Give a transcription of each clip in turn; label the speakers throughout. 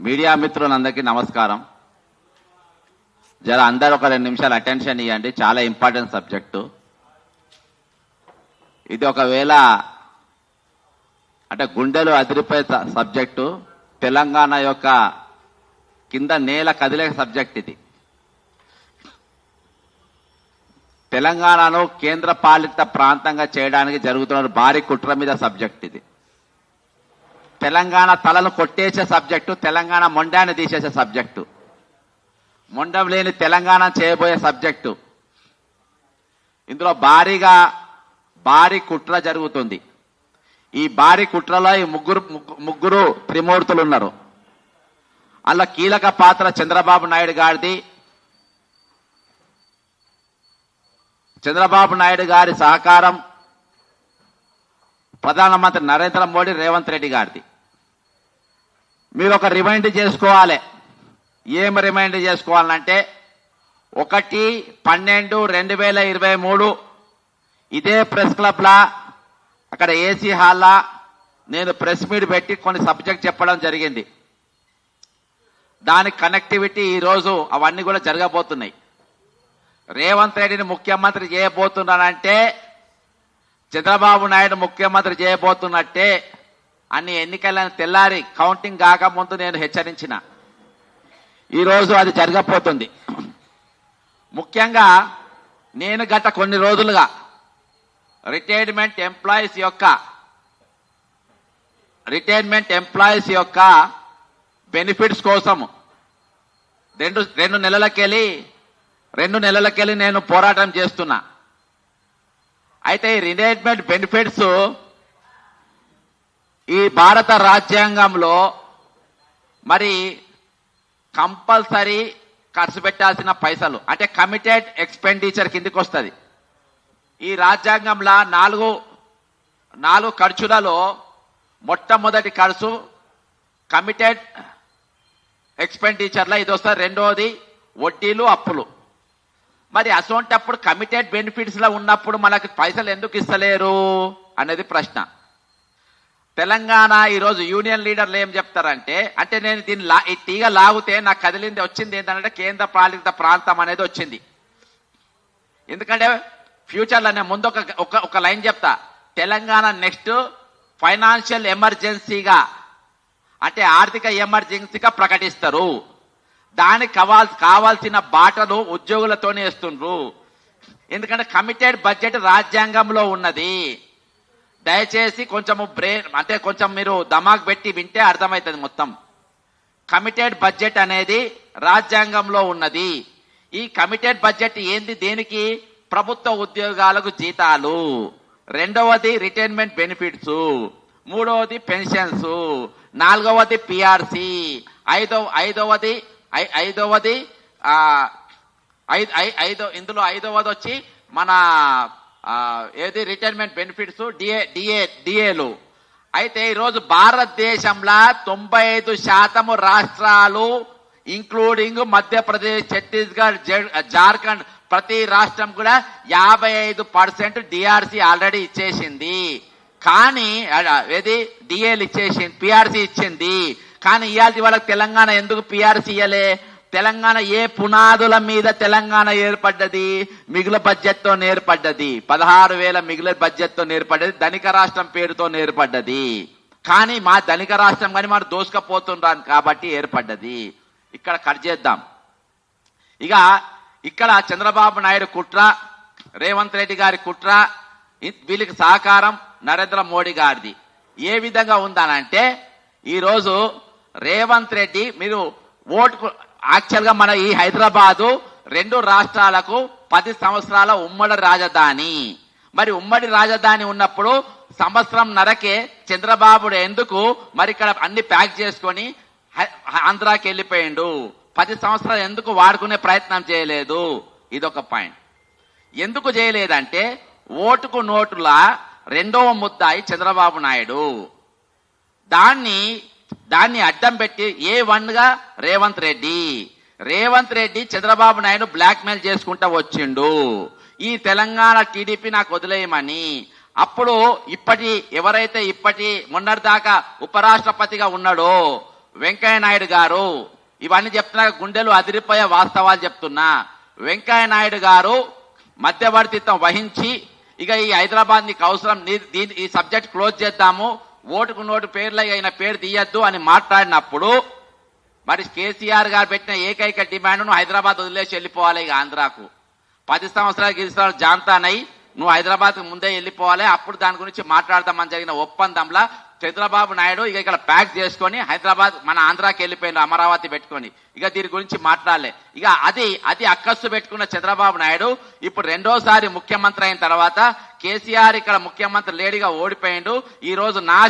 Speaker 1: Media మిత్రులందరికీ నమస్కారం. జర అందరూ ఒక 2 నిమిషాలు అటెన్షన్ ఇవ్వండి. చాలా ఇంపార్టెంట్ సబ్జెక్టు ఇది. ఒకవేళ అంటే గుండెలు అదిరిపోయే సబ్జెక్టు, తెలంగాణ యొక్క కింద నేల కదిలే సబ్జెక్ట్ ఇది. తెలంగాణను కేంద్ర పాలిత ప్రాంతంగా చేయడానికి జరుగుతున్న భారీ కుట్ర మీద సబ్జెక్ట్ ఇది. తెలంగాణ తలను కొట్టేసే సబ్జెక్టు, తెలంగాణ మొండాన్ని తీసేసే సబ్జెక్టు, మొండం లేని తెలంగాణ చేయబోయే సబ్జెక్టు. ఇందులో భారీ కుట్ర జరుగుతుంది. ఈ భారీ కుట్రలో ఈ ముగ్గురు త్రిమూర్తులు ఉన్నారు. అలా కీలక పాత్ర చంద్రబాబు నాయుడు గారిది. చంద్రబాబు నాయుడు గారి సహకారం ప్రధానమంత్రి నరేంద్ర మోడీ, రేవంత్ రెడ్డి గారిది. మీరు ఒక రిమైండ్ చేసుకోవాలి. ఏం రిమైండ్ చేసుకోవాలంటే 1/12/2023 ఇదే ప్రెస్ క్లబ్లా, అక్కడ ఏసీ హాల్లా నేను ప్రెస్ మీట్ పెట్టి కొన్ని సబ్జెక్ట్ చెప్పడం జరిగింది. దాని కనెక్టివిటీ ఈరోజు అవన్నీ కూడా జరగబోతున్నాయి. రేవంత్ రెడ్డిని ముఖ్యమంత్రి చేయబోతున్నానంటే చంద్రబాబు నాయుడు ముఖ్యమంత్రి చేయబోతున్నట్టే అన్ని ఎన్నికలను తెల్లారి కౌంటింగ్ కాకముందు నేను హెచ్చరించిన. ఈరోజు అది జరగబోతుంది. ముఖ్యంగా నేను గత కొన్ని రోజులుగా రిటైర్మెంట్ ఎంప్లాయీస్ యొక్క బెనిఫిట్స్ కోసం రెండు నెలలకెళ్ళి నేను పోరాటం చేస్తున్నా. అయితే ఈ రిటైర్మెంట్ బెనిఫిట్స్ ఈ భారత రాజ్యాంగంలో మరి కంపల్సరీ ఖర్చు పెట్టాల్సిన పైసలు, అంటే కమిటెడ్ ఎక్స్పెండిచర్ కిందికి వస్తుంది. ఈ రాజ్యాంగంలో నాలుగు ఖర్చులలో మొట్టమొదటి ఖర్చు కమిటెడ్ ఎక్స్పెండిచర్లో ఇది వస్తుంది. రెండోది వడ్డీలు, అప్పులు. మరి అసోంటప్పుడు కమిటెడ్ బెనిఫిట్స్ లో ఉన్నప్పుడు మనకు పైసలు ఎందుకు ఇస్తలేరు అనేది ప్రశ్న. తెలంగాణ ఈరోజు యూనియన్ లీడర్లు ఏం చెప్తారంటే, అంటే నేను దీన్ని ఈ తీగ లాగితే నాకు వచ్చింది ఏంటంటే కేంద్ర పాలిత ప్రాంతం అనేది వచ్చింది. ఎందుకంటే ఫ్యూచర్లో నేను ముందు ఒక లైన్ చెప్తా. తెలంగాణ నెక్స్ట్ ఫైనాన్షియల్ ఎమర్జెన్సీగా, అంటే ఆర్థిక ఎమర్జెన్సీగా ప్రకటిస్తారు. దానికి కావాల్సిన బాటలు ఉద్యోగులతోనే ఇస్తుండ్రు. ఎందుకంటే కమిటెడ్ బడ్జెట్ రాజ్యాంగంలో ఉన్నది. దయచేసి కొంచెం మీరు దమాక్ పెట్టి వింటే అర్థమవుతుంది మొత్తం. కమిటెడ్ బడ్జెట్ అనేది రాజ్యాంగంలో ఉన్నది. ఈ కమిటెడ్ బడ్జెట్ ఏంది? దేనికి? ప్రభుత్వ ఉద్యోగాలకు జీతాలు, రెండవది రిటైర్మెంట్ బెనిఫిట్స్, మూడవది పెన్షన్స్, నాలుగవది పిఆర్సి, ఇందులో ఐదవది వచ్చి మన ఏది రిటైర్మెంట్ బెనిఫిట్స్, డిఏలు. అయితే ఈరోజు భారతదేశంలో 95% రాష్ట్రాలు ఇంక్లూడింగ్ మధ్యప్రదేశ్, ఛత్తీస్గఢ్, జార్ఖండ్ ప్రతి రాష్ట్రం కూడా 55% డిఆర్సి ఆల్రెడీ ఇచ్చేసింది. కానీ ఏది డిఏలు ఇచ్చేసింది, పిఆర్సి ఇచ్చింది. కానీ ఇవాళ వాళ్ళకి తెలంగాణ ఎందుకు పిఆర్సి ఇయ్యలే? తెలంగాణ ఏ పునాదుల మీద తెలంగాణ ఏర్పడ్డది? మిగులు బడ్జెట్తో ఏర్పడ్డది. 16,000 మిగులు బడ్జెట్తో ఏర్పడ్డది. ధనిక రాష్ట్రం పేరుతో ఏర్పడ్డది. కానీ మా ధనిక రాష్ట్రం కానీ మనం దోసుకపోతుండ్రాను కాబట్టి ఏర్పడ్డది. ఇక్కడ కట్ చేద్దాం. ఇక్కడ చంద్రబాబు నాయుడు కుట్ర, రేవంత్ రెడ్డి గారి కుట్ర, వీళ్ళకి సహకారం నరేంద్ర మోడీ గారిది ఏ విధంగా ఉందనంటే, ఈరోజు రేవంత్ రెడ్డి మీరు ఓటుకు యాక్చువల్గా మన ఈ హైదరాబాదు 2 రాష్ట్రాలకు 10 సంవత్సరాల ఉమ్మడి రాజధాని. మరి ఉమ్మడి రాజధాని ఉన్నప్పుడు సంవత్సరంన్నరకే చంద్రబాబు ఎందుకు మరి ఇక్కడ అన్ని ప్యాక్ చేసుకొని ఆంధ్రాకి వెళ్ళిపోయిండు? 10 సంవత్సరాలు ఎందుకు వాడుకునే ప్రయత్నం చేయలేదు? ఇదొక పాయింట్. ఎందుకు చేయలేదంటే ఓటుకు నోటుల రెండవ ముద్దాయి చంద్రబాబు నాయుడు. దాన్ని అడ్డం పెట్టి A1గా రేవంత్ రెడ్డి చంద్రబాబు నాయుడు బ్లాక్ మెయిల్ చేసుకుంటా వచ్చిండు. ఈ తెలంగాణ టీడీపీ నాకు వదిలేయమని. అప్పుడు ఎవరైతే మొన్నటిదాకా ఉపరాష్ట్రపతిగా ఉన్నాడో వెంకయ్య నాయుడు గారు, ఇవన్నీ చెప్తున్నా గుండెలు అదిరిపోయే వాస్తవాలు చెప్తున్నా. వెంకయ్య నాయుడు గారు మధ్యవర్తిత్వం వహించి ఇక ఈ హైదరాబాద్ నీకు అవసరం, ఈ సబ్జెక్ట్ క్లోజ్ చేద్దాము, ఓటుకు నోటు పేర్లు అయిన పేరు తీయద్దు అని మాట్లాడినప్పుడు మరి కేసీఆర్ గారు పెట్టిన ఏకైక డిమాండ్ హైదరాబాద్ వదిలేసి వెళ్ళిపోవాలి. ఇక ఆంధ్రాకు 10 సంవత్సరాలు జాంతానై నువ్వు హైదరాబాద్కు ముందే వెళ్ళిపోవాలి, అప్పుడు దాని గురించి మాట్లాడదామని జరిగిన ఒప్పందంలో చంద్రబాబు నాయుడు ఇక ఇక్కడ ప్యాక్ చేసుకొని హైదరాబాద్ మన ఆంధ్రాకి వెళ్ళిపోయిన అమరావతి పెట్టుకొని ఇక దీని గురించి మాట్లాడలే. ఇక అది అక్కస్సు పెట్టుకున్న చంద్రబాబు నాయుడు ఇప్పుడు రెండోసారి ముఖ్యమంత్రి అయిన తర్వాత కేసీఆర్ ఇక్కడ ముఖ్యమంత్రి లేడీగా ఓడిపోయిండు. ఈ రోజు నా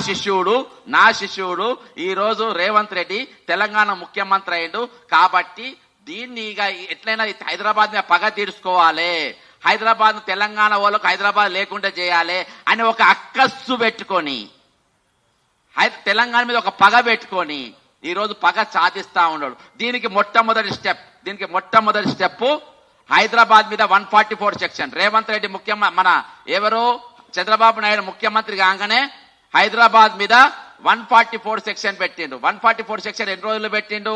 Speaker 1: శిష్యుడు ఈ రోజు రేవంత్ రెడ్డి తెలంగాణ ముఖ్యమంత్రి అయిండు. కాబట్టి దీన్ని ఇక ఎట్లయినా హైదరాబాద్ మీద పగ తీర్చుకోవాలి, హైదరాబాద్ తెలంగాణ వాళ్ళకు హైదరాబాద్ లేకుండా చేయాలి అని ఒక అక్కస్సు పెట్టుకొని తెలంగాణ మీద ఒక పగ పెట్టుకొని ఈ రోజు పగ సాధిస్తా ఉన్నాడు. దీనికి మొట్టమొదటి స్టెప్ హైదరాబాద్ మీద 144 సెక్షన్. రేవంత్ రెడ్డి మన ఎవరు చంద్రబాబు నాయుడు ముఖ్యమంత్రి కాగానే హైదరాబాద్ మీద 144 సెక్షన్ పెట్టిండు. 144 సెక్షన్ ఎన్ని రోజులు పెట్టిండు?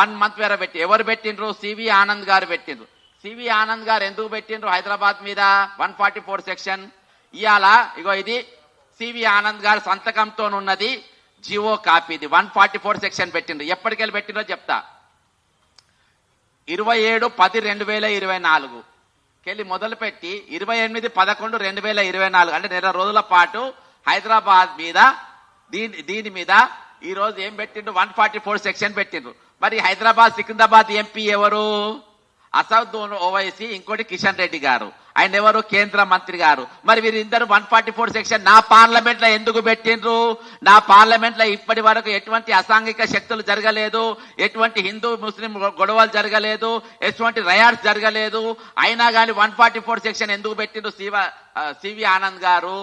Speaker 1: 1 మంత్ వేరే పెట్టి. ఎవరు పెట్టిండ్రు? సివి ఆనంద్ గారు పెట్టిండ్రు. సివి ఆనంద్ గారు ఎందుకు పెట్టిండ్రు హైదరాబాద్ మీద 144 సెక్షన్? ఇవాళ ఇగో ఇది సివి ఆనంద్ గారు సంతకంతో ఉన్నది జివో కాపీ. ఇది 144 సెక్షన్ పెట్టిండ్రు. ఎప్పటికెళ్ళి పెట్టిండ్రో చెప్తా. 27/10/2024 కెళ్ళి మొదలుపెట్టి 28/11/2024 అంటే 2 రోజుల పాటు హైదరాబాద్ మీద దీని మీద ఈ రోజు ఏం పెట్టిండ్రు? 144 సెక్షన్ పెట్టిండ్రు. మరి హైదరాబాద్ సికింద్రాబాద్ ఎంపీ ఎవరు? అసదుద్దీన్ ఓవైసీ, ఇంకోటి కిషన్ రెడ్డి గారు, ఆయన ఎవరు? కేంద్ర మంత్రి గారు. మరి వీరిద్దరు 144 సెక్షన్ నా పార్లమెంట్ లో ఎందుకు పెట్టిండ్రు? నా పార్లమెంట్ లో ఇప్పటి వరకు ఎటువంటి అసాంఘిక శక్తులు జరగలేదు, ఎటువంటి హిందూ ముస్లిం గొడవలు జరగలేదు, ఎటువంటి రయాట్స్ జరగలేదు. అయినా కానీ 144 సెక్షన్ ఎందుకు పెట్టిండ్రు సివి ఆనంద్ గారు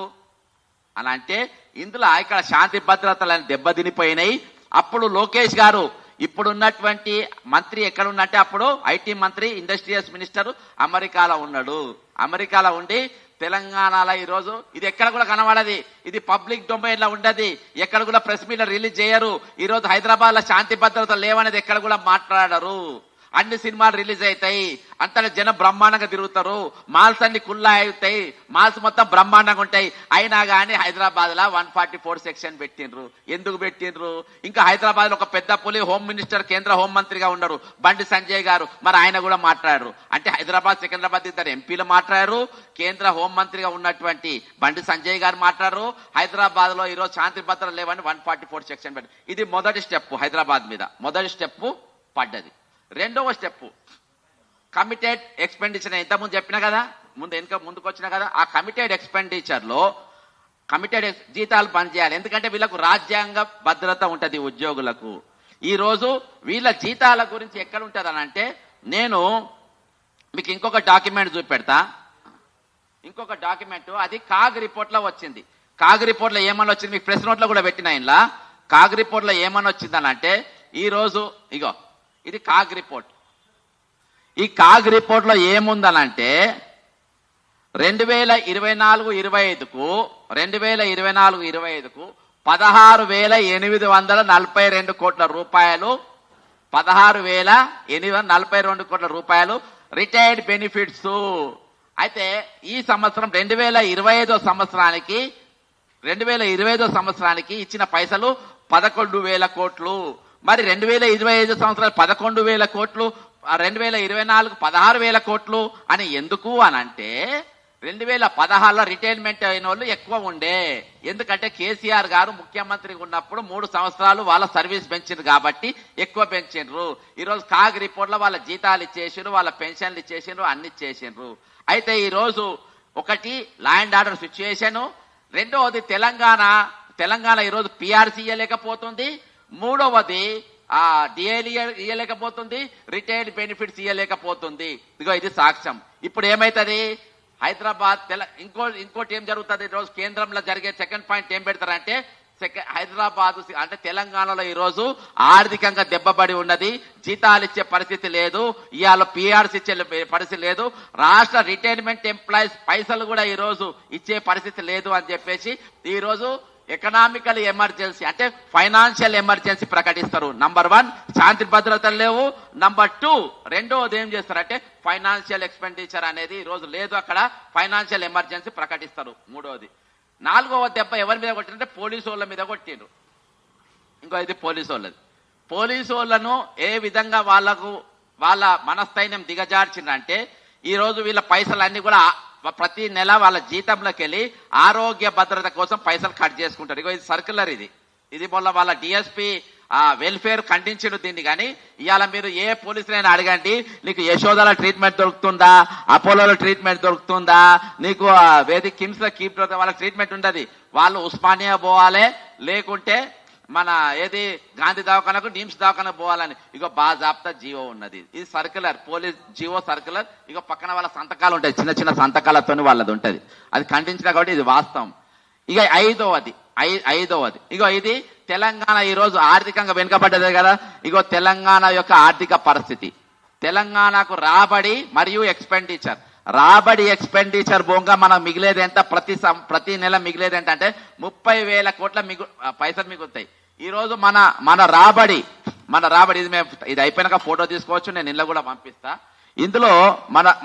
Speaker 1: అని అంటే ఇందులో ఇక్కడ శాంతి భద్రతలను దెబ్బతినిపోయినాయి. అప్పుడు లోకేష్ గారు ఇప్పుడున్నటువంటి మంత్రి ఎక్కడున్నట్టే అప్పుడు ఐటీ మంత్రి, ఇండస్ట్రియల్స్ మినిస్టర్ అమెరికాలో ఉన్నాడు. అమెరికాలో ఉండి తెలంగాణలో ఈ రోజు ఇది ఎక్కడ కూడా కనబడది, ఇది పబ్లిక్ డొమైన్ లో ఉండదు, ఎక్కడ కూడా ప్రెస్ మీట్ రిలీజ్ చేయరు. ఈ రోజు హైదరాబాద్ లో శాంతి భద్రత లేవనేది ఎక్కడ కూడా మాట్లాడరు. అన్ని సినిమాలు రిలీజ్ అవుతాయి, అంతటా జనం బ్రహ్మాండంగా తిరుగుతారు, మాల్స్ అన్ని కుల్లా అవుతాయి, మాల్స్ మొత్తం బ్రహ్మాండంగా ఉంటాయి. అయినా కానీ హైదరాబాద్ లో 144 సెక్షన్ పెట్టిండ్రు. ఎందుకు పెట్టిండ్రు? ఇంకా హైదరాబాద్ లో ఒక పెద్ద పులి హోమ్ మినిస్టర్, కేంద్ర హోంమంత్రిగా ఉన్నారు బండి సంజయ్ గారు, మరి ఆయన కూడా మాట్లాడారు. అంటే హైదరాబాద్ సికింద్రాబాద్ ఇద్దరు ఎంపీలు మాట్లాడారు, కేంద్ర హోంమంత్రిగా ఉన్నటువంటి బండి సంజయ్ గారు మాట్లాడారు. హైదరాబాద్ లో ఈరోజు శాంతి భద్రత లేవని 144 సెక్షన్ పెట్టి ఇది మొదటి స్టెప్. హైదరాబాద్ మీద మొదటి స్టెప్ పడ్డది. రెండవ స్టెప్ కమిటెడ్ ఎక్స్పెండిచర్. ఇంతకుముందు చెప్పినా కదా, ముందుకు వచ్చినా కదా, ఆ కమిటెడ్ ఎక్స్పెండిచర్ లో కమిటెడ్ జీతాలు బంద్ చేయాలి. ఎందుకంటే వీళ్ళకు రాజ్యాంగ భద్రత ఉంటది ఉద్యోగులకు. ఈ రోజు వీళ్ళ జీతాల గురించి ఎక్కడ ఉంటుంది అని అంటే నేను మీకు ఇంకొక డాక్యుమెంట్ చూపెడతా. ఇంకొక డాక్యుమెంట్ అది కాగ్ రిపోర్ట్ లో వచ్చింది. కాగ్ రిపోర్ట్ లో ఏమని వచ్చింది మీకు ప్రెస్ నోట్ లో కూడా పెట్టిన. ఇలా కాగ్ రిపోర్ట్ లో ఏమని వచ్చిందని అంటే ఈ రోజు ఇగో ఇది కాగ్ రిపోర్ట్. ఈ కాగ్ రిపోర్ట్ లో ఏముందనంటే 2024-25కు 16,842 కోట్ల రూపాయలు, 16,842 కోట్ల రూపాయలు రిటైర్డ్ బెనిఫిట్స్. అయితే ఈ సంవత్సరం 2025 సంవత్సరానికి ఇచ్చిన పైసలు 11,000 కోట్లు. మరి 2025 సంవత్సరాలు 11,000 కోట్లు, 2024 16,000 కోట్లు అని ఎందుకు అని అంటే 2016లో రిటైర్మెంట్ అయిన వాళ్ళు ఎక్కువ ఉండే. ఎందుకంటే కేసీఆర్ గారు ముఖ్యమంత్రిగా ఉన్నప్పుడు 3 సంవత్సరాలు వాళ్ళ సర్వీస్ పెంచిండ్రు కాబట్టి ఎక్కువ పెంచిండ్రు. ఈరోజు కాగ్ రిపోర్ట్ లో వాళ్ళ జీతాలు ఇచ్చేసిండ్రు, వాళ్ళ పెన్షన్లు ఇచ్చేసిండ్రు, అన్ని ఇచ్చేసిండ్రు. అయితే ఈరోజు ఒకటి లా అండ్ ఆర్డర్ సిచ్యుయేషన్, రెండవది తెలంగాణ ఈరోజు పిఆర్సీ ఇవ్వలేకపోతుంది, మూడవది డిఏలు ఇవ్వలేకపోతుంది, రిటైర్డ్ బెనిఫిట్స్ ఇవ్వలేకపోతుంది. ఇదిగో ఇది సాక్ష్యం. ఇప్పుడు ఏమైతుంది హైదరాబాద్ ఇంకోటి ఏం జరుగుతుంది ఈరోజు కేంద్రంలో జరిగే సెకండ్ పాయింట్ ఏం పెడతారంటే హైదరాబాద్ అంటే తెలంగాణలో ఈరోజు ఆర్థికంగా దెబ్బబడి ఉన్నది, జీతాలు ఇచ్చే పరిస్థితి లేదు, ఇవాళ పిఆర్సీ ఇచ్చే పరిస్థితి లేదు, రాష్ట్ర రిటైర్మెంట్ ఎంప్లాయీస్ పైసలు కూడా ఈరోజు ఇచ్చే పరిస్థితి లేదు అని చెప్పేసి ఈరోజు ఎకనామికల్ ఎమర్జెన్సీ అంటే ఫైనాన్షియల్ ఎమర్జెన్సీ ప్రకటిస్తారు. నంబర్ 1 శాంతి భద్రతలు లేవు. నంబర్ 2 రెండోది ఏం చేస్తారంటే ఫైనాన్షియల్ ఎక్స్పెండిచర్ అనేది ఈ రోజు లేదు, అక్కడ ఫైనాన్షియల్ ఎమర్జెన్సీ ప్రకటిస్తారు. మూడోది. 4వ దెబ్బ ఎవరి మీద కొట్టిందంటే పోలీసు వాళ్ళ మీద కొట్టిండ్రు. ఇంకో ఇది పోలీసు వాళ్ళది. పోలీసు వాళ్ళను ఏ విధంగా వాళ్ళ మనస్థైర్యం దిగజార్చిందంటే ఈ రోజు వీళ్ళ పైసలు అన్ని కూడా ప్రతి నెల వాళ్ళ జీతంలోకి వెళ్ళి ఆరోగ్య భద్రత కోసం పైసలు కట్ చేసుకుంటారు. ఇగో ఇది సర్క్యులర్, ఇది మొన్న వాళ్ళ డిఎస్పీ వెల్ఫేర్ ఖండించిన దీన్ని. కానీ ఇవాళ మీరు ఏ పోలీసులైనా అడగండి, నీకు యశోదలో ట్రీట్మెంట్ దొరుకుతుందా, అపోలోలో ట్రీట్మెంట్ దొరుకుతుందా, నీకు వేదిక కిమ్స్ లో కీప్ వాళ్ళ ట్రీట్మెంట్ ఉండదు. వాళ్ళు ఉస్మానియా పోవాలి, లేకుంటే మన ఏది గాంధీ దవాఖానకు నిమ్స్ దవాఖానకు పోవాలని ఇగో బాజాప్తా జీవో ఉన్నది. ఇది సర్క్యులర్, పోలీస్ జీవో సర్క్యులర్. ఇగో పక్కన వాళ్ళ సంతకాలు ఉంటాయి, చిన్న చిన్న సంతకాలతో వాళ్ళది ఉంటుంది. అది ఖండించిన కాబట్టి ఇది వాస్తవం. ఇక ఐదవది ఇగో ఇది తెలంగాణ ఈ రోజు ఆర్థికంగా వెనుకబడ్డదే కదా. ఇగో తెలంగాణ యొక్క ఆర్థిక పరిస్థితి, తెలంగాణకు రాబడి మరియు ఎక్స్పెండిచర్. రాబడి ఎక్స్పెండిచర్ బోంగా మనం మిగిలేది ఎంత, ప్రతి నెల మిగిలేది ఎంత అంటే 30,000 కోట్ల పైసలు మిగులుతాయి. ఈ రోజు మన రాబడి ఇది అయిపోయినాక ఫోటో తీసుకోవచ్చు, నేను ఇళ్ళ కూడా పంపిస్తా. ఇందులో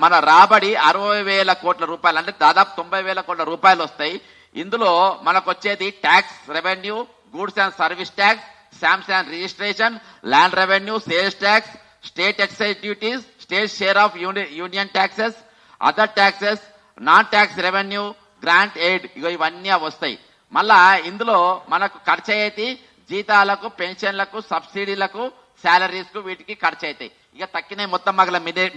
Speaker 1: మన రాబడి 60,000 కోట్ల రూపాయలు, అంటే దాదాపు 90,000 కోట్ల రూపాయలు వస్తాయి. ఇందులో మనకు వచ్చేది tax revenue, goods and service tax, stamps and registration, land revenue, sales tax, state excise duties, state share of union taxes, other taxes, non tax revenue, grant aid, ఇవన్నీ వస్తాయి. మళ్ళా ఇందులో మనకు ఖర్చు అయ్యేది జీతాలకు, పెన్షన్లకు, సబ్సిడీలకు, శాలరీస్ కు, వీటికి ఖర్చు అవుతాయి. ఇక తక్కిన మొత్తం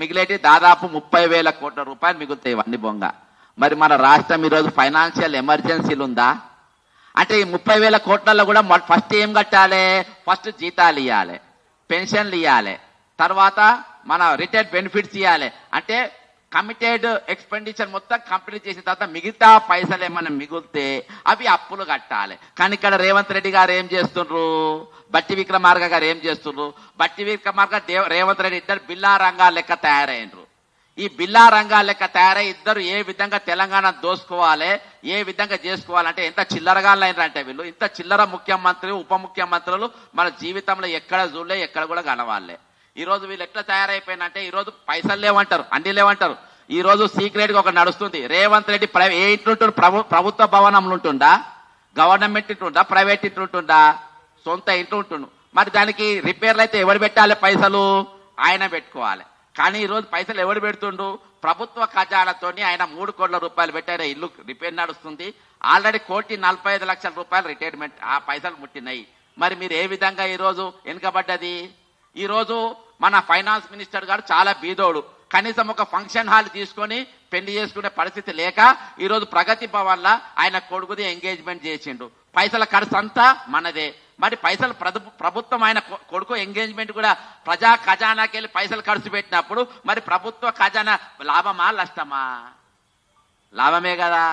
Speaker 1: మిగిలేటి దాదాపు 30,000 కోట్ల రూపాయలు మిగులుతాయి ఇవన్నీ బొంగ. మరి మన రాష్ట్రం ఈరోజు ఫైనాన్షియల్ ఎమర్జెన్సీలు ఉందా అంటే ఈ 30,000 కోట్లలో కూడా ఫస్ట్ ఏం కట్టాలి? ఫస్ట్ జీతాలు ఇవ్వాలి, పెన్షన్లు ఇవ్వాలి, తర్వాత మన రిటైర్డ్ బెనిఫిట్స్ ఇవ్వాలి. అంటే కమిటెడ్ ఎక్స్పెండిచర్ మొత్తం కంప్లీట్ చేసిన తర్వాత మిగతా పైసలు ఏమైనా మిగిలితే అవి అప్పులు కట్టాలి. కానీ ఇక్కడ రేవంత్ రెడ్డి గారు ఏం చేస్తుండ్రు, బట్టి విక్రమార్క గారు ఏం చేస్తుండ్రు, బట్టి విక్రమార్క రేవంత్ రెడ్డి ఇద్దరు బిల్లా రంగాల లెక్క తయారైనరు. ఈ బిల్లా రంగాల లెక్క తయారై ఇద్దరు ఏ విధంగా తెలంగాణ దోసుకోవాలి, ఏ విధంగా చేసుకోవాలంటే ఎంత చిల్లరగాళ్ళు అయినారంటే వీళ్ళు. ఇంత చిల్లర ముఖ్యమంత్రి, ఉప ముఖ్యమంత్రులు మన జీవితంలో ఎక్కడ చూడలే, ఎక్కడ కూడా కనవాలే. ఈ రోజు వీళ్ళు ఎట్లా తయారైపోయినంటే ఈ రోజు పైసలు లేవంటారు, అన్ని లేవంటారు. ఈ రోజు సీక్రెట్ గా ఒక నడుస్తుంది. రేవంత్ రెడ్డి ఏ ఇంటుంటాడు, ప్రభుత్వ భవనంలో ఉంటుండా, గవర్నమెంట్ ఇంటుండా, ప్రైవేట్ ఇంటుంటుండా, సొంత ఇంటి ఉంటుండు. మరి దానికి రిపేర్లు అయితే ఎవరు పెట్టాలి? పైసలు ఆయన పెట్టుకోవాలి. కానీ ఈ రోజు పైసలు ఎవరు పెడుతుండు? ప్రభుత్వ ఖజానాతోని ఆయన 3 కోట్ల రూపాయలు పెట్టారు, ఇల్లు రిపేర్ నడుస్తుంది. ఆల్రెడీ 1,45,00,000 రూపాయలు రిటైర్మెంట్ ఆ పైసలు ముట్టినాయి. మరి మీరు ఏ విధంగా ఈ రోజు వెనుకబడ్డది? ఈ రోజు మన ఫైనాన్స్ మినిస్టర్ గారు చాలా బీదోడు, కనీసం ఒక ఫంక్షన్ హాల్ తీసుకొని పెళ్లి చేసుకునే పరిస్థితి లేక ఈ రోజు ప్రగతి భవన్ లా ఆయన కొడుకుది ఎంగేజ్మెంట్ చేసిండు. పైసల ఖర్చు అంతా మనదే. మరి పైసలు ప్రభుత్వం ఆయన కొడుకు ఎంగేజ్మెంట్ కూడా ప్రజా ఖజానాకి వెళ్ళి పైసలు ఖర్చు పెట్టినప్పుడు మరి ప్రభుత్వ ఖజానా లాభమా నష్టమా? లాభమే కదా.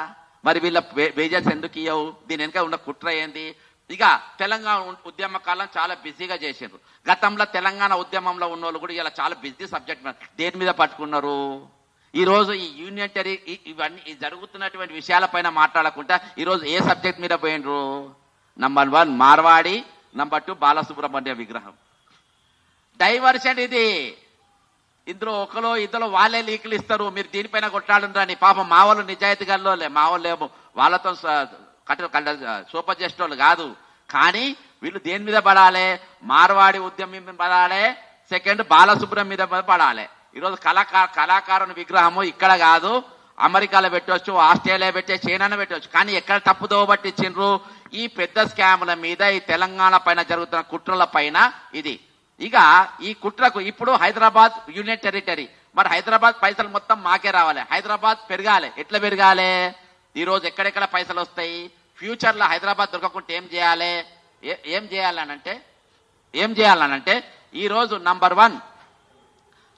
Speaker 1: మరి వీళ్ళ వేజెస్ ఎందుకు ఇవ్వవు? దీని వెనుక ఉన్న కుట్ర ఏంది? ఇక తెలంగాణ ఉద్యమ కాలం చాలా బిజీగా చేసారు. గతంలో తెలంగాణ ఉద్యమంలో ఉన్న వాళ్ళు కూడా ఇలా చాలా బిజీ సబ్జెక్ట్ దేని మీద పట్టుకున్నారు. ఈ రోజు ఈ యూనియన్ టెరీ ఇవన్నీ జరుగుతున్నటువంటి విషయాలపైన మాట్లాడకుండా ఈ రోజు ఏ సబ్జెక్ట్ మీద పోయినరు? నంబర్ 1 మార్వాడి, నంబర్ 2 బాలసుబ్రహ్మణ్య విగ్రహం. డైవర్షన్ ఇది. ఇందులో ఒకలో ఇద్దరు వాళ్ళే లీకులు ఇస్తారు, మీరు దీనిపైన కొట్టాడుంటారని. పాపం మా వాళ్ళు నిజాయితీగాల్లో మా వాళ్ళు ఏమో వాళ్ళతో సూపర్ జస్ట్ వాళ్ళు కాదు. కానీ వీళ్ళు దేని మీద పడాలి? మార్వాడి ఉద్యమం మీద పడాలి, సెకండ్ బాలసుబ్రహ్మణ్యం మీద పడాలి. ఈరోజు కళాకారుని విగ్రహము ఇక్కడ కాదు, అమెరికాలో పెట్టవచ్చు, ఆస్ట్రేలియా పెట్టే, చైనాలో పెట్టవచ్చు. కానీ ఎక్కడ తప్పుదోవ పట్టించిండ్రు? ఈ పెద్ద స్కాముల మీద, ఈ తెలంగాణ పైన జరుగుతున్న కుట్రల పైన ఇది. ఇక ఈ కుట్రకు ఇప్పుడు హైదరాబాద్ యూనియన్ టెరిటరీ, మరి హైదరాబాద్ పైసలు మొత్తం మాకే రావాలి, హైదరాబాద్ పెరగాలి. ఎట్లా పెరగాలి? ఈ రోజు ఎక్కడెక్కడ పైసలు వస్తాయి? ఫ్యూచర్ లో హైదరాబాద్ దొరకకుంటే ఏం చేయాలనంటే ఈ రోజు నంబర్ 1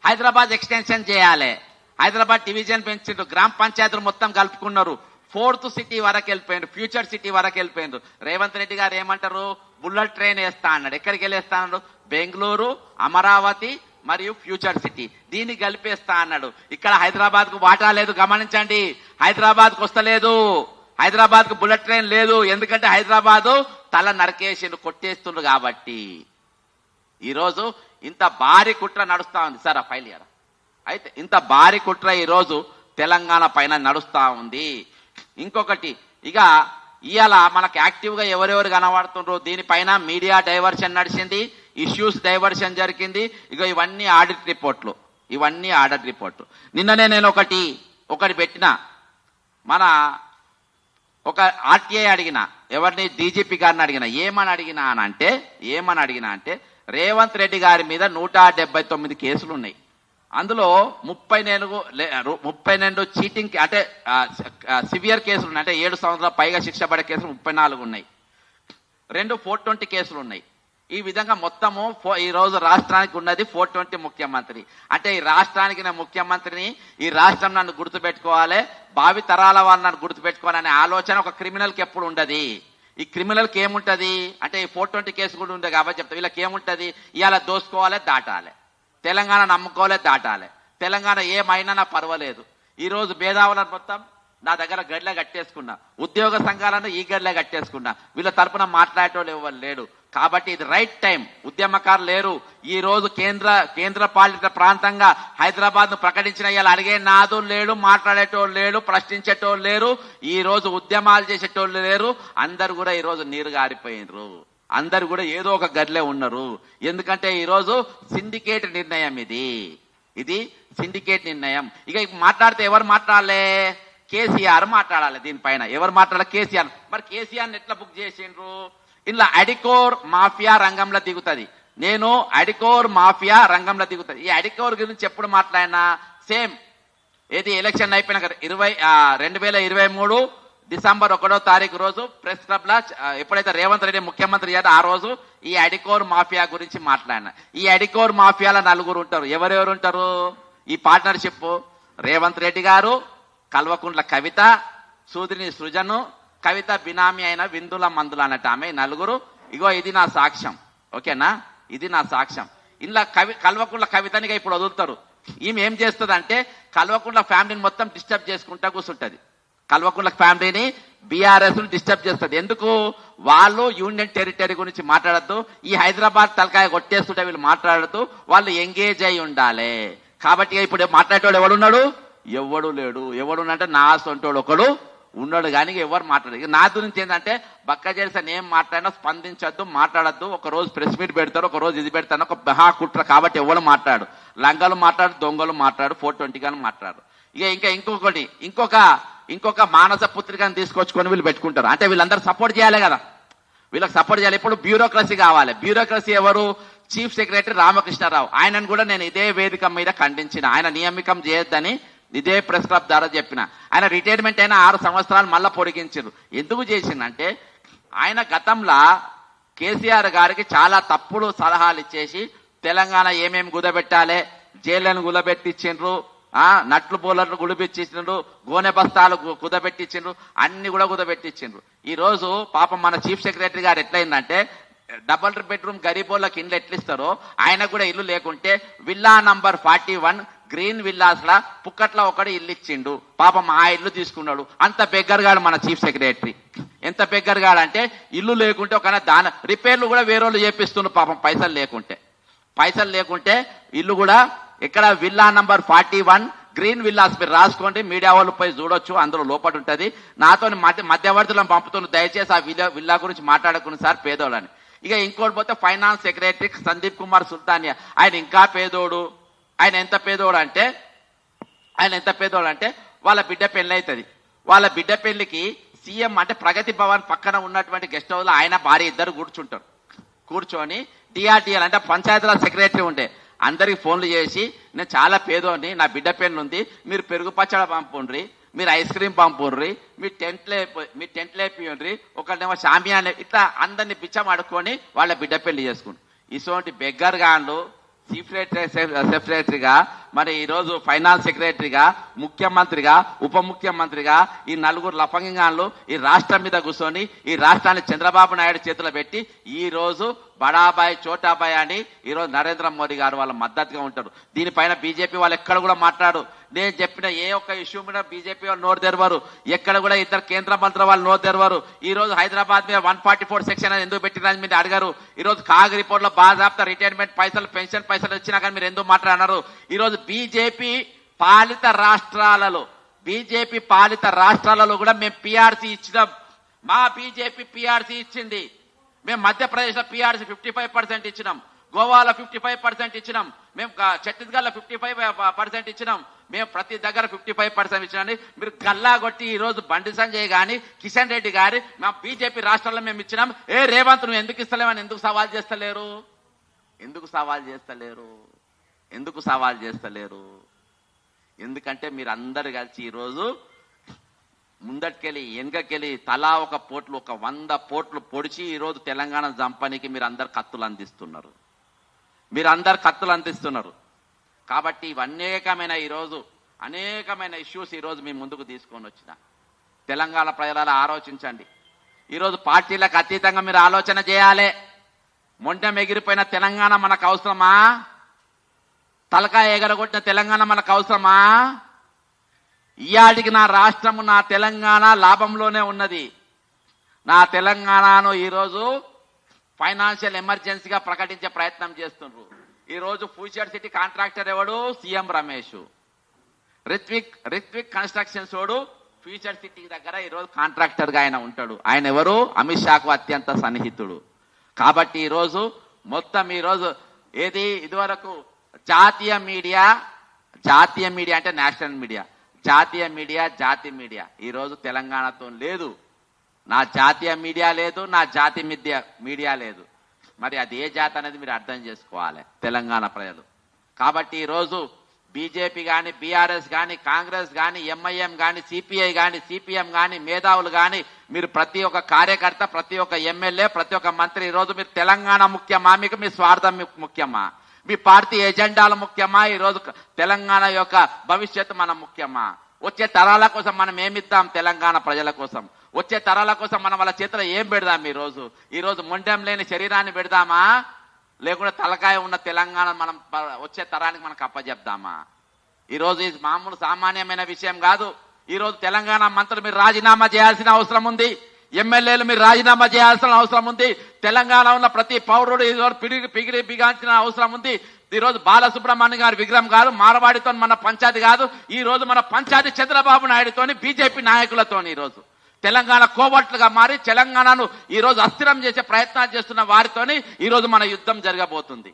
Speaker 1: హైదరాబాద్ ఎక్స్టెన్షన్ చేయాలి. హైదరాబాద్ డివిజన్ పెంచిండ్రు, గ్రామ పంచాయతీలు మొత్తం కలుపుకున్నారు, 4th సిటీ వరకు వెళ్ళిపోయిండ్రు, ఫ్యూచర్ సిటీ వరకు వెళ్ళిపోయిండ్రు. రేవంత్ రెడ్డి గారు ఏమంటారు? బుల్లెట్ ట్రైన్ వేస్తా అన్నాడు. ఎక్కడికి వెళ్ళేస్తా అన్నాడు? బెంగళూరు, అమరావతి మరియు ఫ్యూచర్ సిటీ, దీన్ని కలిపేస్తా అన్నాడు. ఇక్కడ హైదరాబాద్ కు వాటా లేదు, గమనించండి. హైదరాబాద్ కు వస్తలేదు. హైదరాబాద్ కు బుల్లెట్ ట్రైన్ లేదు, ఎందుకంటే హైదరాబాదు తల నరకేసిండు, కొట్టేస్తుండ్రు కాబట్టి. ఈరోజు ఇంత భారీ కుట్ర నడుస్తా ఉంది సార్, ఆ ఫైల్ ఇయర్. అయితే ఇంత భారీ కుట్ర ఈరోజు తెలంగాణ పైన నడుస్తా ఉంది. ఇంకొకటి, ఇక ఇవాళ మనకు యాక్టివ్ గా ఎవరెవరు కనబడుతుండ్రు, దీనిపైన మీడియా డైవర్షన్ నడిచింది, ఇష్యూస్ డైవర్షన్ జరిగింది. ఇక ఇవన్నీ ఆడిట్ రిపోర్ట్లు, నిన్ననే నేను ఒకటి పెట్టిన, మన ఒక ఆర్టీఐ అడిగిన, ఎవరిని, డీజీపీ గారిని అడిగిన. ఏమని అడిగినా అంటే రేవంత్ రెడ్డి గారి మీద 179 కేసులు ఉన్నాయి. అందులో 32 చీటింగ్ అంటే సివియర్ కేసులు ఉన్నాయి, అంటే 7 సంవత్సరాల పైగా శిక్ష పడే కేసులు 34 ఉన్నాయి. 2 420 కేసులు ఉన్నాయి. ఈ విధంగా మొత్తము ఈ రోజు రాష్ట్రానికి ఉన్నది 420 ముఖ్యమంత్రి. అంటే ఈ రాష్ట్రానికి నా ముఖ్యమంత్రిని, ఈ రాష్ట్రం నన్ను గుర్తుపెట్టుకోవాలి, భావి తరాల వాళ్ళు నన్ను గుర్తుపెట్టుకోవాలనే ఆలోచన ఒక క్రిమినల్కి ఎప్పుడు ఉండదు. ఈ క్రిమినల్కి ఏముంటది అంటే ఈ 420 కేసు కూడా ఉంది కాబట్టి చెప్తా, వీళ్ళకి ఏముంటది, ఇవాళ దోసుకోవాలి, దాటాలి, తెలంగాణ నమ్ముకోవాలి, దాటాలి, తెలంగాణ ఏమైనా నా పర్వాలేదు. ఈ రోజు భేదావులను మొత్తం నా దగ్గర గడిలే కట్టేసుకున్నా, ఉద్యోగ సంఘాలను ఈ గడిలే కట్టేసుకున్నా, వీళ్ళ తరపున మాట్లాడేటోళ్ళు ఎవరు లేడు. కాబట్టి ఇది రైట్ టైం. ఉద్యమకారులు లేరు. ఈ రోజు కేంద్ర పాలిత ప్రాంతంగా హైదరాబాద్ ను ప్రకటించిన ఇవాళ అడిగే నాదులు లేడు, మాట్లాడేటోళ్ళు లేడు, ప్రశ్నించేటోళ్ళు లేరు, ఈ రోజు ఉద్యమాలు చేసేటోళ్ళు లేరు. అందరు కూడా ఈ రోజు నీరు గారిపోయినరు, అందరు కూడా ఏదో ఒక గదిలే ఉన్నారు. ఎందుకంటే ఈ రోజు సిండికేట్ నిర్ణయం, ఇది సిండికేట్ నిర్ణయం. ఇక మాట్లాడితే ఎవరు మాట్లాడాలి, కేసీఆర్ మాట్లాడాలి. దీనిపైన ఎవరు మాట్లాడాలి, కేసీఆర్. మరి కేసీఆర్ ఎట్లా బుక్ చేసిండ్రు, ఇలా అడికోర్ మాఫియా రంగంలో దిగుతుంది. నేను అడికోర్ మాఫియా రంగంలో దిగుతుంది. ఈ అడికోర్ గురించి ఎప్పుడు మాట్లాడినా సేమ్, ఏది ఎలక్షన్ అయిపోయినాక 2023 డిసెంబర్ 1వ తారీఖు రోజు ప్రెస్ క్లబ్ లా ఎప్పుడైతే రేవంత్ రెడ్డి ముఖ్యమంత్రి అయ్యారో ఆ రోజు ఈ అడికోర్ మాఫియా గురించి మాట్లాడినా. ఈ అడికోర్ మాఫియాలో 4 ఉంటారు. ఎవరెవరు ఉంటారు ఈ పార్ట్నర్షిప్, రేవంత్ రెడ్డి గారు, కల్వకుంట్ల కవిత, సూదిని సృజను, కవిత బినామీ అయిన విందుల మందుల అన్నట్టు ఆమె 4. ఇగో ఇది నా సాక్ష్యం, ఓకేనా, ఇది నా సాక్ష్యం. ఇలా కల్వకుంట్ల కవితనిగా ఇప్పుడు వదులుతారు. ఈమె ఏం చేస్తుంది అంటే కల్వకుంట్ల ఫ్యామిలీని మొత్తం డిస్టర్బ్ చేసుకుంటా కూర్చుంటది. కల్వకుంట్ల ఫ్యామిలీని బీఆర్ఎస్ డిస్టర్బ్ చేస్తుంది. ఎందుకు, వాళ్ళు యూనియన్ టెరిటరీ గురించి మాట్లాడద్దు, ఈ హైదరాబాద్ తలకాయ కొట్టేస్తుంటే వీళ్ళు మాట్లాడుతూ వాళ్ళు ఎంగేజ్ అయి ఉండాలి. కాబట్టి ఇప్పుడు మాట్లాడేటోడు ఎవడున్నాడు, ఎవడు లేడు. ఎవడున్నంటే నా సొంటోడు ఒకడు ఉన్నాడు, కానీ ఎవరు మాట్లాడదు. నా గురించి ఏంటంటే బక్క చేసిన ఏం మాట్లాడినా స్పందించద్దు, మాట్లాడద్దు. ఒక రోజు ప్రెస్ మీట్ పెడతారు, ఒక రోజు ఇది పెడతాను, ఒక మహా కుట్ర. కాబట్టి ఎవరు మాట్లాడు, లంగలు మాట్లాడు, దొంగలు మాట్లాడు, 420 గాని మాట్లాడు. ఇక ఇంకొక మానస పుత్రికను తీసుకొచ్చుకొని వీళ్ళు పెట్టుకుంటారు. అంటే వీళ్ళందరూ సపోర్ట్ చేయాలి కదా, వీళ్ళకి సపోర్ట్ చేయాలి. ఇప్పుడు బ్యూరోక్రసీ కావాలి. బ్యూరోక్రసీ ఎవరు, చీఫ్ సెక్రటరీ రామకృష్ణారావు. ఆయనను కూడా నేను ఇదే వేదిక మీద ఖండించిన. ఆయన నియామకం చేయొద్దని ఇదే ప్రెస్ క్లబ్ ద్వారా చెప్పిన. ఆయన రిటైర్మెంట్ అయిన 6 సంవత్సరాలు మళ్ళా పొడిగించారు. ఎందుకు చేసిందంటే ఆయన గతంలో కేసీఆర్ గారికి చాలా తప్పుడు సలహాలు ఇచ్చేసి తెలంగాణ ఏమేమి గుదబెట్టాలి, జైళ్లను గుదబెట్టించిండ్రు, నట్లు బోలర్లు గుడిపెట్టించిండ్రు, గోనె బస్తాలు కుదబెట్టించిండ్రు, అన్ని కూడా కుదబెట్టించిండ్రు. ఈ రోజు పాపం మన చీఫ్ సెక్రటరీ గారు ఎట్లయిందంటే డబుల్ బెడ్రూమ్ గరీబోళ్ళకి ఇల్లు ఎట్లిస్తారో ఆయన కూడా ఇల్లు లేకుంటే విల్లా నంబర్ 41 గ్రీన్ విల్లాస్ లా పుక్కట్ల ఒకటి ఇల్లు ఇచ్చిండు. పాపం ఆ ఇల్లు తీసుకున్నాడు. అంత బెగ్గరగాడు మన చీఫ్ సెక్రటరీ. ఎంత బెగ్గరగాడు అంటే ఇల్లు లేకుంటే ఒక రిపేర్లు కూడా వేరేళ్ళు చేపిస్తుండ్రు పాపం, పైసలు లేకుంటే ఇల్లు కూడా ఇక్కడ విల్లా నంబర్ 41 గ్రీన్ విల్లాస్ మీరు రాసుకోండి, మీడియా వాళ్ళు పోయి చూడొచ్చు, అందులో లోపల ఉంటది. నాతో మధ్యవర్తులను పంపుతున్నారు, దయచేసి ఆ విల్లా గురించి మాట్లాడుకుని సార్ పేదోళ్ళని. ఇక ఇంకోటి పోతే ఫైనాన్స్ సెక్రటరీ సందీప్ కుమార్ సుల్తానియా, ఆయన ఇంకా పేదోడు. ఆయన ఎంత పేదోడు అంటే వాళ్ళ బిడ్డ పెళ్లి అవుతుంది. వాళ్ళ బిడ్డ పెళ్లికి సీఎం అంటే ప్రగతి భవన్ పక్కన ఉన్నటువంటి గెస్ట్ హౌస్ లో ఆయన భార్య ఇద్దరు కూర్చొని డిఆర్డిఎల్ అంటే పంచాయతీరాజ్ సెక్రటరీ ఉండే అందరికి ఫోన్లు చేసి, నేను చాలా పేదోని, నా బిడ్డ పెళ్లి ఉంది, మీరు పెరుగు పచ్చడి పంపుండ్రి, మీరు ఐస్ క్రీమ్ పంపుండ్రి, మీ టెంట్ లేపియండ్రి, ఒకళ్ళేమో షామియానే, ఇట్లా అందరినీ పిచ్చం ఆడుకొని వాళ్ళ బిడ్డ పెళ్లి చేసుకుంటారు. ఇటువంటి బెగ్గర్ గాన్లు చీఫ్ సెక్రటరీగా మరి ఈరోజు ఫైనాన్స్ సెక్రటరీగా, ముఖ్యమంత్రిగా, ఉప ముఖ్యమంత్రిగా ఈ నలుగురు లఫంగాన్లు ఈ రాష్ట్రం మీద కూర్చొని ఈ రాష్ట్రాన్ని చంద్రబాబు నాయుడు చేతిలో పెట్టి ఈ రోజు బడాబాయ్ చోటాబాయ్ అని ఈరోజు నరేంద్ర మోడీ గారు వాళ్ళ మద్దతుగా ఉంటారు. దీనిపైన బీజేపీ వాళ్ళు ఎక్కడ కూడా మాట్లాడు. నేను చెప్పిన ఏ ఒక్క ఇష్యూ మీద బీజేపీ వాళ్ళు నోరు తెరవరు. ఎక్కడ కూడా ఇద్దరు కేంద్ర మంత్రుల వాళ్ళు నోరు తెరవరు. ఈ రోజు హైదరాబాద్ మీద 144 సెక్షన్ అని ఎందుకు పెట్టినని మీరు అడిగారు. ఈ రోజు కాగ్ రిపోర్ట్ లో బాజాబ్తా రిటైర్మెంట్ పైసలు, పెన్షన్ పైసలు వచ్చినా కానీ మీరు ఎందుకు మాట్లాడినారు. ఈ రోజు బీజేపీ పాలిత రాష్ట్రాలలో కూడా మేము పీఆర్సీ ఇచ్చినాం. మా బీజేపీ పీఆర్సీ ఇచ్చింది. మేము మధ్యప్రదేశ్ లో పీఆర్సీ 55% ఇచ్చినాం, గోవాలో 55% ఇచ్చినాం, మేము ఛత్తీస్గఢ్ లో 55% ఇచ్చినాం. మేము ప్రతి దగ్గర 55% ఇచ్చినామని మీరు గల్లా కొట్టి ఈ రోజు బండి సంజయ్ గాని, కిషన్ రెడ్డి గారి మా బీజేపీ రాష్ట్రాల్లో మేము ఇచ్చినాం. రేవంత్ నువ్వు ఎందుకు ఇస్తలేవని ఎందుకు సవాల్ చేస్తలేరు? ఎందుకంటే మీరు అందరు కలిసి ఈ రోజు ముందటికెళ్ళి వెనకకెళ్ళి తలా ఒక 100 పోట్లు పొడిచి ఈ రోజు తెలంగాణ జంపనికి మీరు అందరు కత్తులు అందిస్తున్నారు. కాబట్టి అనేకమైన ఇష్యూస్ ఈ రోజు మీ ముందుకు తీసుకొని వచ్చిన తెలంగాణ ప్రజల ఆలోచించండి. ఈరోజు పార్టీలకు అతీతంగా మీరు ఆలోచన చేయాలి. మొండెం ఎగిరిపోయిన తెలంగాణ మనకు అవసరమా? తలకాయ ఎగరగొట్టిన తెలంగాణ మనకు అవసరమా? ఇయాటికి నా రాష్ట్రము, నా తెలంగాణ లాభంలోనే ఉన్నది. నా తెలంగాణను ఈరోజు ఫైనాన్షియల్ ఎమర్జెన్సీగా ప్రకటించే ప్రయత్నం చేస్తున్నారు. ఈరోజు ఫ్యూచర్ సిటీ కాంట్రాక్టర్ ఎవడు? సీఎం రమేష్. రిత్విక్ కన్స్ట్రక్షన్స్ వాడు ఫ్యూచర్ సిటీ దగ్గర ఈరోజు కాంట్రాక్టర్ గా ఆయన ఉంటాడు. ఆయన ఎవరు? అమిత్ షాకు అత్యంత సన్నిహితుడు. కాబట్టి ఈరోజు మొత్తం ఈరోజు ఇదివరకు జాతీయ మీడియా అంటే నేషనల్ మీడియా, జాతీయ మీడియా, జాతి మీడియా ఈరోజు తెలంగాణతో లేదు. నా జాతీయ మీడియా లేదు, నా జాతి మీడియా లేదు. మరి అది ఏ జాతి అనేది మీరు అర్థం చేసుకోవాలి తెలంగాణ ప్రజలు. కాబట్టి ఈరోజు బీజేపీ కానీ, బీఆర్ఎస్ కానీ, కాంగ్రెస్ కానీ, ఎంఐఎం కానీ, సిపిఐ కానీ, సిపిఎం కానీ, మేధావులు కానీ, మీరు ప్రతి ఒక్క కార్యకర్త, ప్రతి ఒక్క ఎమ్మెల్యే, ప్రతి ఒక్క మంత్రి ఈరోజు మీరు తెలంగాణ ముఖ్యమా, మీకు మీ స్వార్థం ముఖ్యమా, మీ పార్టీ ఎజెండాలు ముఖ్యమా, ఈరోజు తెలంగాణ యొక్క భవిష్యత్తు మనం ముఖ్యమా? వచ్చే తరాల కోసం మనం ఏమిద్దాం? తెలంగాణ ప్రజల కోసం వచ్చే తరాల కోసం మనం వాళ్ళ చేతిలో ఏం పెడదాం? ఈరోజు మొండెం లేని శరీరాన్ని పెడదామా, లేకుంటే తలకాయ ఉన్న తెలంగాణ మనం వచ్చే తరానికి మనకు అప్పచెప్దామా? ఈరోజు ఇది మామూలు సామాన్యమైన విషయం కాదు. ఈరోజు తెలంగాణ మంత్రులు మీరు రాజీనామా చేయాల్సిన అవసరం ఉంది. ఎమ్మెల్యేలు మీరు రాజీనామా చేయాల్సిన అవసరం ఉంది. తెలంగాణ ఉన్న ప్రతి పౌరుడు ఈరోజు బిగాల్సిన అవసరం ఉంది. ఈరోజు బాలసుబ్రహ్మణ్యం గారి విగ్రహం కాదు, మార్వాడితో మన పంచాయతీ కాదు. ఈ రోజు మన పంచాయతీ చంద్రబాబు నాయుడుతోని, బీజేపీ నాయకులతోని ఈరోజు తెలంగాణ కోవట్లుగా మారి తెలంగాణను ఈరోజు అస్థిరం చేసే ప్రయత్నాలు చేస్తున్న వారితోని ఈరోజు మన యుద్ధం జరగబోతుంది.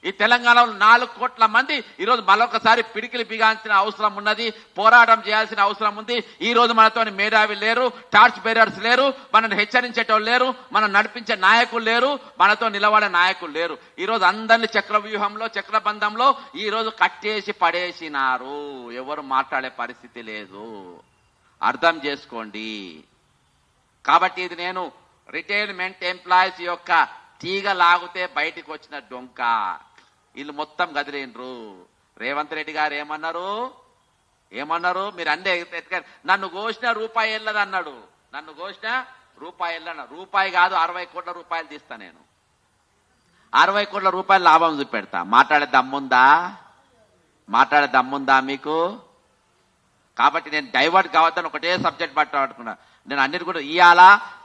Speaker 1: ఈ తెలంగాణలో 4 కోట్ల మంది ఈరోజు మరొకసారి పిడికిలి బిగాల్సిన అవసరం ఉన్నది, పోరాటం చేయాల్సిన అవసరం ఉంది. ఈ రోజు మనతోని మేధావి లేరు, టార్చ్ బేరర్స్ లేరు, మనల్ని హెచ్చరించేటోళ్ళు లేరు, మనం నడిపించే నాయకులు లేరు, మనతో నిలబడే నాయకులు లేరు. ఈ రోజు అందరినీ చక్రవ్యూహంలో, చక్రబంధంలో ఈ రోజు కట్టేసి పడేసినారు. ఎవరు మాట్లాడే పరిస్థితి లేదు. అర్థం చేసుకోండి. కాబట్టి ఇది నేను రిటైర్మెంట్ ఎంప్లాయీస్ యొక్క తీగ లాగితే బయటికి వచ్చిన డొంక. వీళ్ళు మొత్తం గదిలేండ్రు. రేవంత్ రెడ్డి గారు ఏమన్నారు? మీరు అందే నన్ను కోసిన రూపాయి వెళ్ళదు అన్నాడు. నన్ను కోసిన రూపాయి వెళ్ళను. రూపాయి కాదు, 60 కోట్ల రూపాయలు తీస్తా నేను. 60 కోట్ల రూపాయలు లాభం చూపెడతా. మాట్లాడే దమ్ముందా మీకు? కాబట్టి నేను డైవర్ట్ కావద్దని ఒకటే సబ్జెక్ట్ పట్టుకున్నా. నేను అన్నిటి కూడా ఇవాళ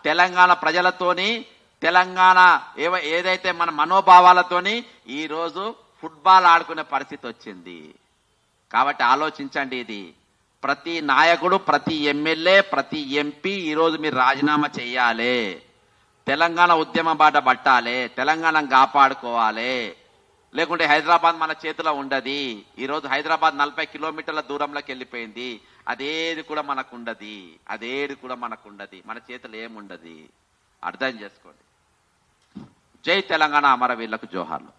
Speaker 1: తెలంగాణ ప్రజలతోని, తెలంగాణ ఏదైతే మన మనోభావాలతోని ఈరోజు ఫుట్బాల్ ఆడుకునే పరిస్థితి వచ్చింది. కాబట్టి ఆలోచించండి. ఇది ప్రతి నాయకుడు, ప్రతి ఎమ్మెల్యే, ప్రతి ఎంపీ ఈరోజు మీరు రాజీనామా చెయ్యాలి. తెలంగాణ ఉద్యమ బాట పట్టాలి. తెలంగాణ కాపాడుకోవాలి. లేకుంటే హైదరాబాద్ మన చేతిలో ఉండదు. ఈరోజు హైదరాబాద్ 40 కిలోమీటర్ల దూరంలోకి వెళ్ళిపోయింది. అదేది కూడా మనకుండదు. మన చేతిలో ఏముండదు. అర్థం చేసుకోండి. జై తెలంగాణ, అమరవీరులకు జోహార్లు.